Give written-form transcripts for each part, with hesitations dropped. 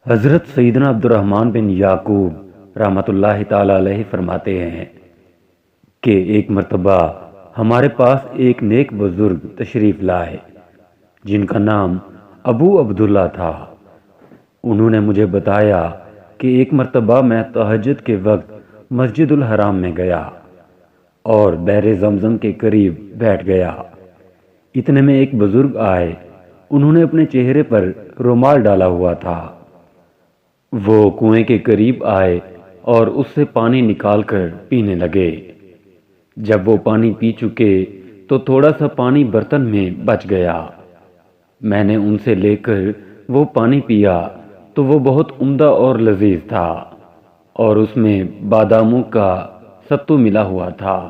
حضرت سیدنا عبد الرحمن بن یعقوب رحمۃ اللہ تعالی علیہ فرماتے ہیں کہ ایک مرتبہ ہمارے پاس ایک نیک بزرگ تشریف لائے جن کا نام ابو عبداللہ تھا۔ انہوں نے مجھے بتایا کہ ایک مرتبہ میں تہجد کے وقت مسجد الحرام میں گیا اور بحر زمزم کے قریب بیٹھ گیا۔ اتنے میں ایک بزرگ آئے، انہوں نے اپنے چہرے پر رومال ڈالا ہوا تھا۔ وہ کنویں کے قریب آئے اور اس سے پانی نکال کر پینے لگے۔ جب وہ پانی پی چکے تو تھوڑا سا پانی برتن میں بچ گیا۔ میں نے ان سے لے کر وہ پانی پیا تو وہ بہت عمدہ اور لذیذ تھا اور اس میں باداموں کا ستو ملا ہوا تھا۔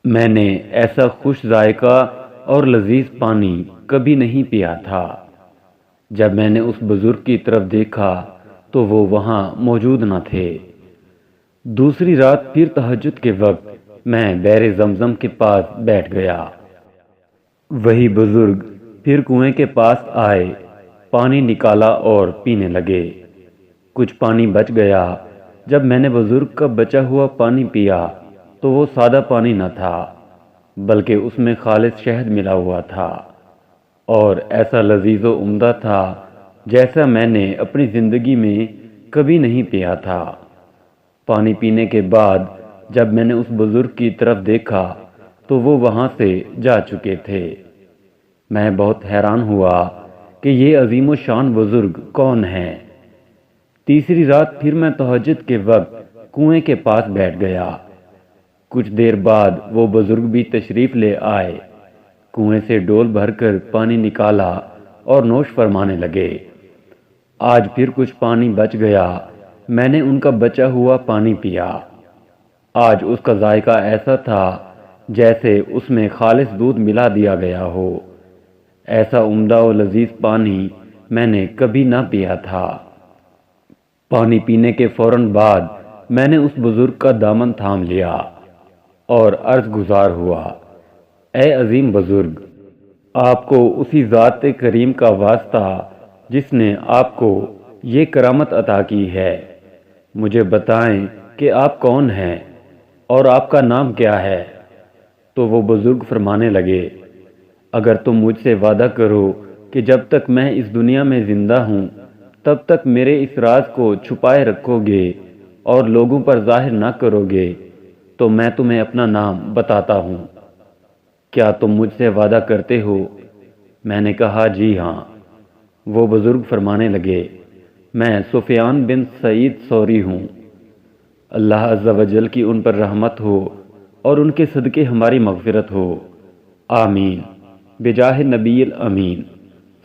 میں نے ایسا خوش ذائقہ اور لذیذ پانی کبھی نہیں پیا تھا۔ جب میں نے اس بزرگ کی طرف دیکھا تو وہ وہاں موجود نہ تھے۔ دوسری رات پھر تہجد کے وقت میں بحر زمزم کے پاس بیٹھ گیا۔ وہی بزرگ پھر کنویں کے پاس آئے، پانی نکالا اور پینے لگے۔ کچھ پانی بچ گیا۔ جب میں نے بزرگ کا بچا ہوا پانی پیا تو وہ سادہ پانی نہ تھا بلکہ اس میں خالص شہد ملا ہوا تھا اور ایسا لذیذ و عمدہ تھا جیسا میں نے اپنی زندگی میں کبھی نہیں پیا تھا۔ پانی پینے کے بعد جب میں نے اس بزرگ کی طرف دیکھا تو وہ وہاں سے جا چکے تھے۔ میں بہت حیران ہوا کہ یہ عظیم و شان بزرگ کون ہیں۔ تیسری رات پھر میں تہجد کے وقت کنویں کے پاس بیٹھ گیا۔ کچھ دیر بعد وہ بزرگ بھی تشریف لے آئے، کنویں سے ڈول بھر کر پانی نکالا اور نوش فرمانے لگے۔ آج پھر کچھ پانی بچ گیا، میں نے ان کا بچا ہوا پانی پیا۔ آج اس کا ذائقہ ایسا تھا جیسے اس میں خالص دودھ ملا دیا گیا ہو۔ ایسا عمدہ و لذیذ پانی میں نے کبھی نہ پیا تھا۔ پانی پینے کے فوراً بعد میں نے اس بزرگ کا دامن تھام لیا اور عرض گزار ہوا، اے عظیم بزرگ، آپ کو اسی ذات کریم کا واسطہ جس نے آپ کو یہ کرامت عطا کی ہے، مجھے بتائیں کہ آپ کون ہیں اور آپ کا نام کیا ہے؟ تو وہ بزرگ فرمانے لگے، اگر تم مجھ سے وعدہ کرو کہ جب تک میں اس دنیا میں زندہ ہوں تب تک میرے اس راز کو چھپائے رکھو گے اور لوگوں پر ظاہر نہ کرو گے تو میں تمہیں اپنا نام بتاتا ہوں۔ کیا تم مجھ سے وعدہ کرتے ہو؟ میں نے کہا جی ہاں۔ وہ بزرگ فرمانے لگے، میں سفیان بن سعید ثوری ہوں۔ اللہ عز و جل کی ان پر رحمت ہو اور ان کے صدقے ہماری مغفرت ہو، آمین، بجاہ نبی الامین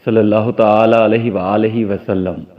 صلی اللہ تعالی علیہ وآلہ وسلم۔